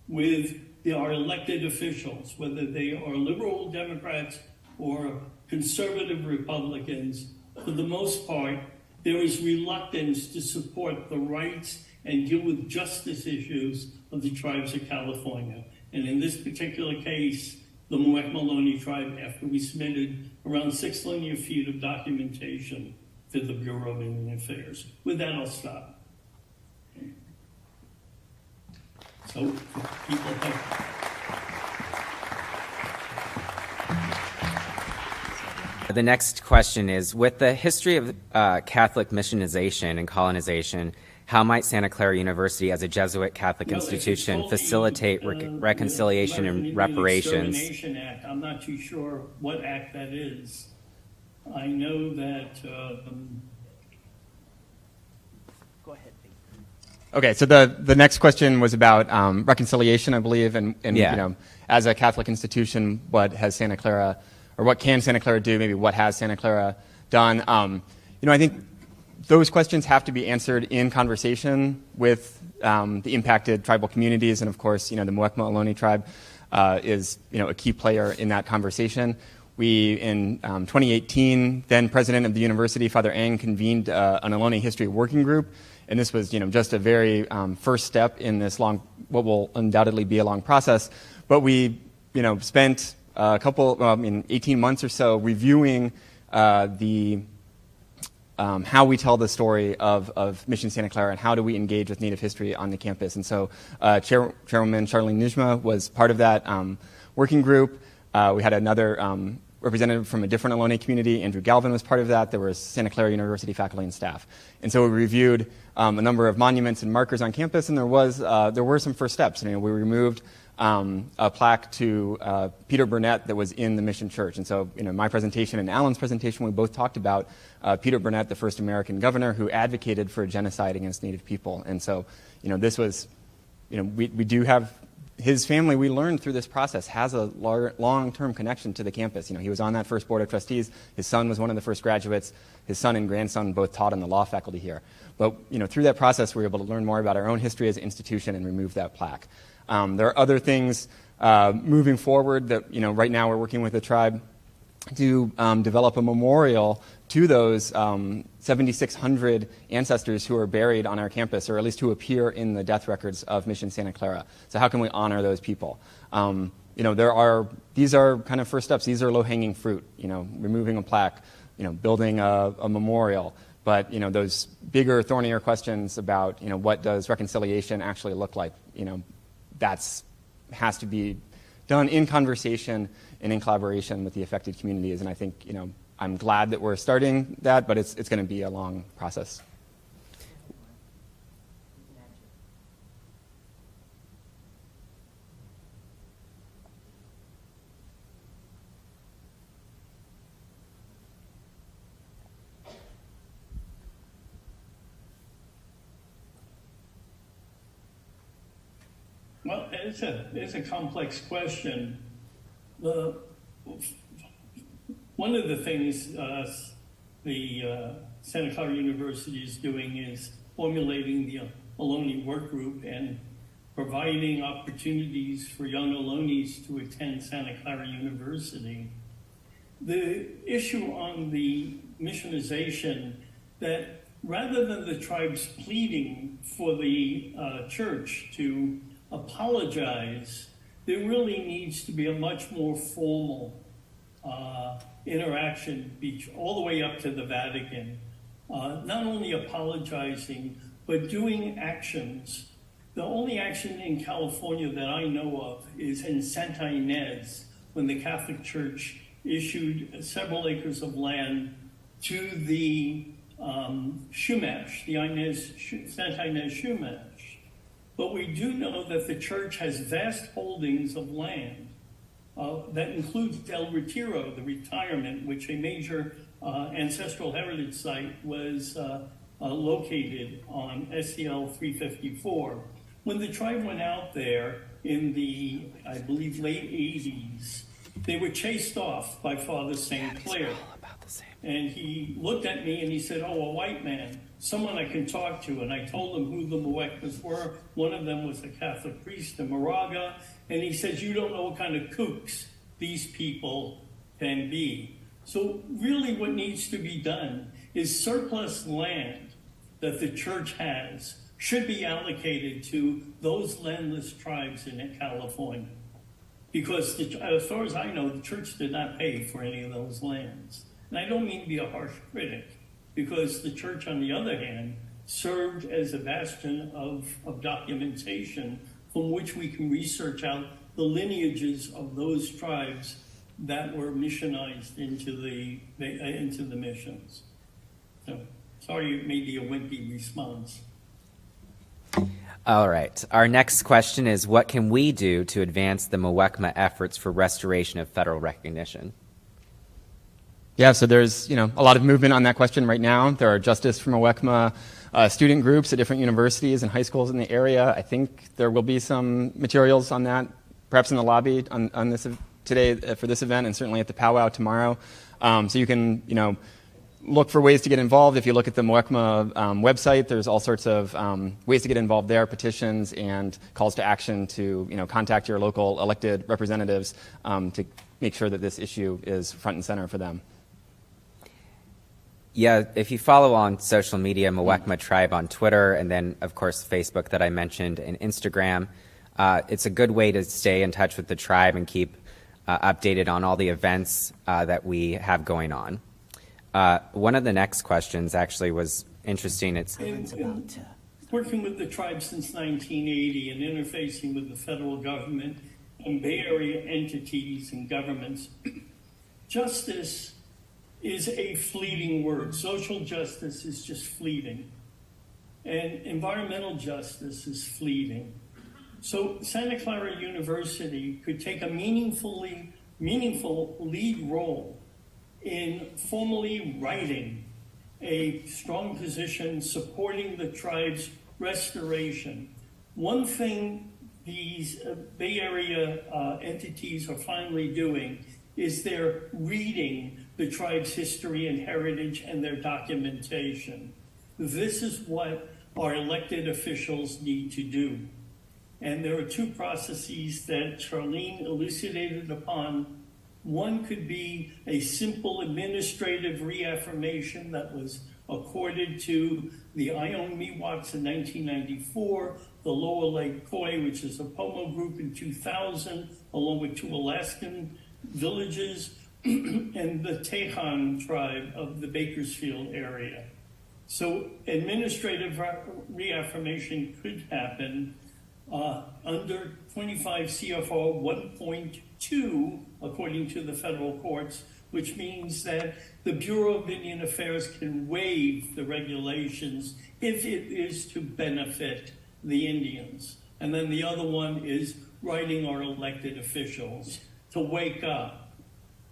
with our elected officials, whether they are liberal Democrats or conservative Republicans, for the most part, there is reluctance to support the rights and deal with justice issues of the tribes of California. And in this particular case, the Muwekma Ohlone Tribe, after we submitted around 6 linear feet of documentation to the Bureau of Indian Affairs. With that, I'll stop. So, people have... The next question is, with the history of Catholic missionization and colonization, how might Santa Clara University as a Jesuit Catholic institution facilitate reconciliation and reparations? Reclamation Act. I'm not too sure what act that is. I know that... Go ahead. Okay, so the next question was about reconciliation, I believe, and yeah. You know, as a Catholic institution, what has Santa Clara, or what can Santa Clara do? Maybe what has Santa Clara done? You know, I think those questions have to be answered in conversation with the impacted tribal communities, and of course, you know, the Muwekma Ohlone Tribe is, you know, a key player in that conversation. We, in 2018, then president of the university, Father Eng, convened an Ohlone history working group, and this was, you know, just a very first step in this long, what will undoubtedly be a long process. But we, you know, spent a couple, 18 months or so reviewing how we tell the story of Mission Santa Clara and how do we engage with Native history on the campus. And so Chairwoman Charlene Nijma was part of that working group. We had another representative from a different Ohlone community. Andrew Galvin was part of that. There was Santa Clara University faculty and staff. And so we reviewed a number of monuments and markers on campus, and there were some first steps. You know, we removed a plaque to Peter Burnett that was in the Mission Church. And so, you know, my presentation and Alan's presentation, we both talked about Peter Burnett, the first American governor who advocated for genocide against Native people. And so, you know, this was, you know, we do have his family, we learned through this process, has a long-term connection to the campus. You know, he was on that first board of trustees. His son was one of the first graduates. His son and grandson both taught in the law faculty here. But, you know, through that process, we were able to learn more about our own history as an institution and remove that plaque. There are other things moving forward that, you know, right now we're working with the tribe to develop a memorial to those 7,600 ancestors who are buried on our campus, or at least who appear in the death records of Mission Santa Clara. So how can we honor those people? You know, these are kind of first steps. These are low-hanging fruit, you know, removing a plaque, you know, building a memorial. But, you know, those bigger, thornier questions about, you know, what does reconciliation actually look like, you know, has to be done in conversation and in collaboration with the affected communities. And I think, you know, I'm glad that we're starting that, but it's going to be a long process. Well, it's a complex question. One of the things the Santa Clara University is doing is formulating the Ohlone work group and providing opportunities for young Ohlones to attend Santa Clara University. The issue on the missionization, that rather than the tribes pleading for the church to apologize, there really needs to be a much more formal interaction all the way up to the Vatican. Not only apologizing, but doing actions. The only action in California that I know of is in Santa Ynez, when the Catholic Church issued several acres of land to the Shumash, the Santa Ynez Shumash. But we do know that the church has vast holdings of land. That includes Del Retiro, the retirement, which a major ancestral heritage site was located on SCL 354. When the tribe went out there in the, I believe, late 80s, they were chased off by Father St. Clair. And he looked at me and he said, "Oh, a white man." someone I can talk to, and I told him who the Muwekmas were. One of them was a Catholic priest in Moraga, and he says, you don't know what kind of kooks these people can be. So really what needs to be done is surplus land that the church has should be allocated to those landless tribes in California. Because as far as I know, the church did not pay for any of those lands. And I don't mean to be a harsh critic, because the church, on the other hand, served as a bastion of documentation from which we can research out the lineages of those tribes that were missionized into the missions. So, sorry it may be a wimpy response. All right. Our next question is, what can we do to advance the Muwekma efforts for restoration of federal recognition? Yeah, so there's a lot of movement on that question right now. There are Justice for Muwekma student groups at different universities and high schools in the area. I think there will be some materials on that, perhaps in the lobby on this today for this event, and certainly at the powwow tomorrow. So you can look for ways to get involved. If you look at the Muwekma website, there's all sorts of ways to get involved there, petitions and calls to action to contact your local elected representatives to make sure that this issue is front and center for them. Yeah, if you follow on social media, Muwekma Tribe on Twitter, and then, of course, Facebook that I mentioned, and Instagram, it's a good way to stay in touch with the tribe and keep updated on all the events that we have going on. One of the next questions actually was interesting. It's working with the tribe since 1980 and interfacing with the federal government and Bay Area entities and governments. Justice is a fleeting word. Social justice is just fleeting. And environmental justice is fleeting. So Santa Clara University could take a meaningful lead role in formally writing a strong position supporting the tribe's restoration. One thing these Bay Area entities are finally doing is they're reading the tribe's history and heritage and their documentation. This is what our elected officials need to do. And there are two processes that Charlene elucidated upon. One could be a simple administrative reaffirmation that was accorded to the Ione Miwoks in 1994, the Lower Lake Koi, which is a Pomo group, in 2000, along with two Alaskan villages, and the Tejon tribe of the Bakersfield area. So administrative reaffirmation could happen under 25 CFR 1.2, according to the federal courts, which means that the Bureau of Indian Affairs can waive the regulations if it is to benefit the Indians. And then the other one is writing our elected officials to wake up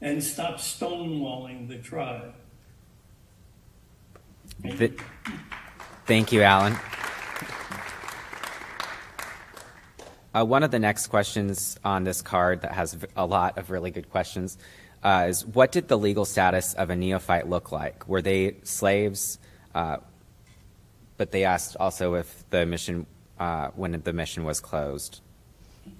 and stop stonewalling the tribe. Thank you, Alan. One of the next questions on this card that has a lot of really good questions is, what did the legal status of a neophyte look like? Were they slaves? But they asked also if the mission, when the mission was closed.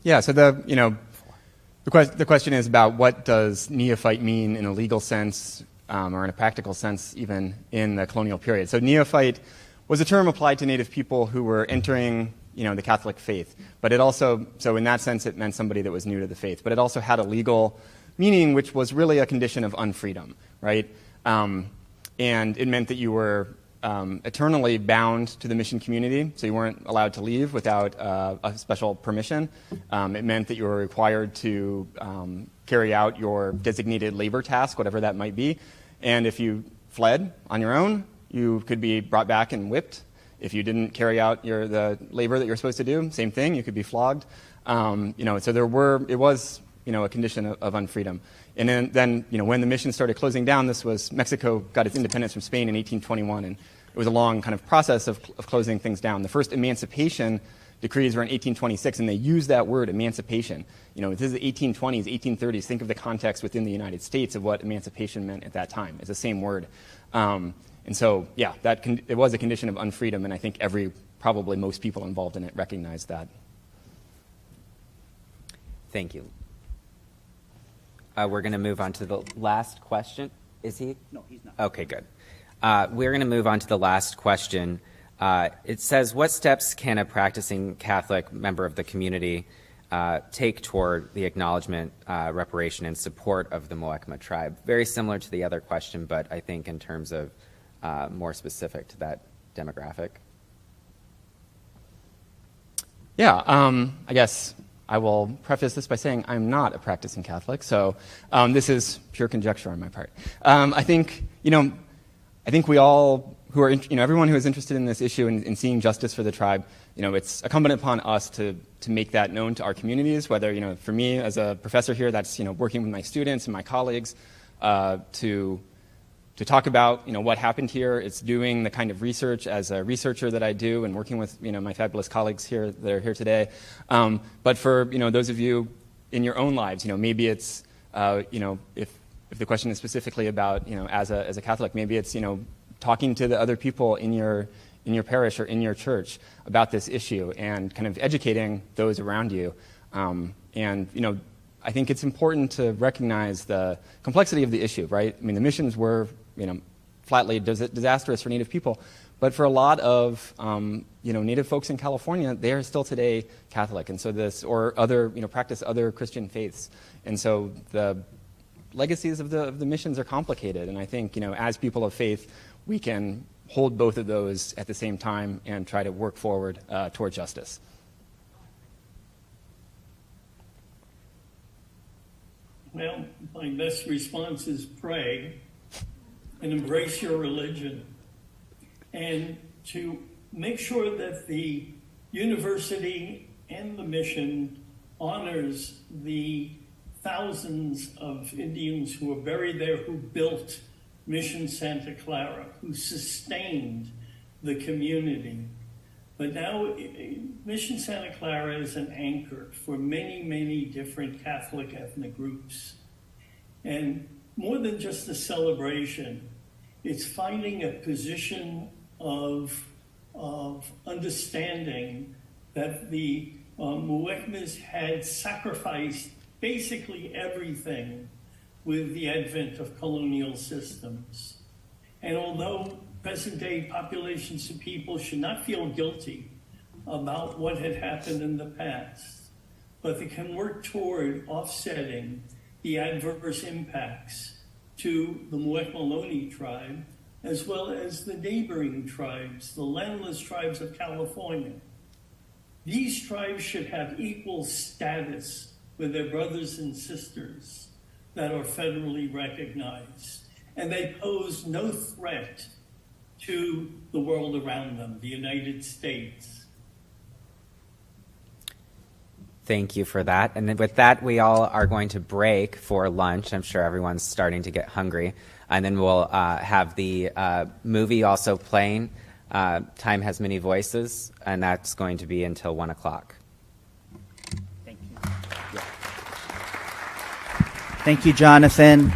Yeah, so the question is about what does neophyte mean in a legal sense or in a practical sense even in the colonial period. So neophyte was a term applied to Native people who were entering the Catholic faith. But it also, so in that sense, it meant somebody that was new to the faith. But it also had a legal meaning, which was really a condition of unfreedom, right? And it meant that you were eternally bound to the mission community, so you weren't allowed to leave without a special permission. It meant that you were required to carry out your designated labor task, whatever that might be. And if you fled on your own, you could be brought back and whipped. If you didn't carry out the labor that you're supposed to do, same thing, you could be flogged. So it was a condition of unfreedom. And then when the mission started closing down, Mexico got its independence from Spain in 1821, and it was a long kind of process of closing things down. The first emancipation decrees were in 1826, and they used that word, emancipation. This is the 1820s, 1830s. Think of the context within the United States of what emancipation meant at that time. It's the same word. And so, yeah, it was a condition of unfreedom, and I think probably most people involved in it recognize that. Thank you. We're going to move on to the last question. Is he? No, he's not. Okay, good. We're going to move on to the last question. It says, what steps can a practicing Catholic member of the community take toward the acknowledgement, reparation, and support of the Muwekma tribe? Very similar to the other question, but I think in terms of more specific to that demographic. Yeah, I guess I will preface this by saying I'm not a practicing Catholic, so this is pure conjecture on my part. I think we all who are, everyone who is interested in this issue and in seeing justice for the tribe, it's incumbent upon us to make that known to our communities, whether, for me as a professor here, that's, working with my students and my colleagues to talk about, what happened here. It's doing the kind of research as a researcher that I do and working with, my fabulous colleagues here that are here today. But for, those of you in your own lives, maybe it's, if the question is specifically about, as a Catholic, maybe it's, talking to the other people in your parish or in your church about this issue and kind of educating those around you. And, I think it's important to recognize the complexity of the issue, right? I mean, the missions were, flatly disastrous for Native people, but for a lot of, Native folks in California, they are still today Catholic, and so or other, practice other Christian faiths, and so the legacies of the missions are complicated, and I think, as people of faith, we can hold both of those at the same time and try to work forward toward justice. Well, my best response is pray and embrace your religion, and to make sure that the university and the mission honors the thousands of Indians who are buried there, who built Mission Santa Clara, who sustained the community. But now Mission Santa Clara is an anchor for many, many different Catholic ethnic groups. And more than just a celebration, it's finding a position of understanding that the Muwekmas had sacrificed basically everything with the advent of colonial systems. And although present-day populations of people should not feel guilty about what had happened in the past, but they can work toward offsetting the adverse impacts to the Muwekma Ohlone Tribe, as well as the neighboring tribes, the landless tribes of California. These tribes should have equal status with their brothers and sisters that are federally recognized, and they pose no threat to the world around them, the United States. Thank you for that. And then with that, we all are going to break for lunch. I'm sure everyone's starting to get hungry. And then we'll have the movie also playing, Time Has Many Voices, and that's going to be until 1 o'clock. Thank you. Yeah. Thank you, Jonathan.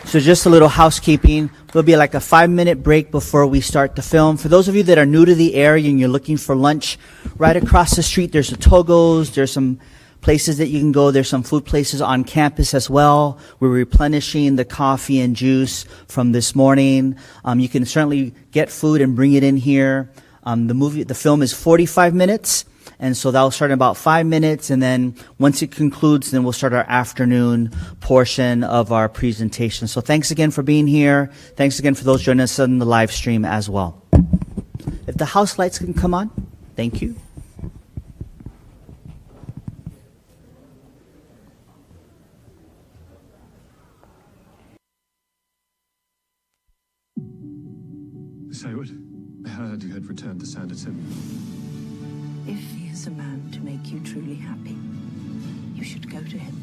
So just a little housekeeping. There'll be like a 5-minute break before we start the film. For those of you that are new to the area and you're looking for lunch, right across the street there's the Togos, there's some places that you can go, there's some food places on campus as well. We're replenishing the coffee and juice from this morning. You can certainly get food and bring it in here. The film is 45 minutes. And so that'll start in about 5 minutes, and then once it concludes, then we'll start our afternoon portion of our presentation. So thanks again for being here. Thanks again for those joining us on the live stream as well. If the house lights can come on, thank you. Saywood, I heard you had returned to Santa Tim. If he is a man to make you truly happy, you should go to him.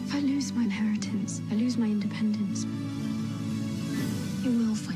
If I lose my inheritance, I lose my independence. You will find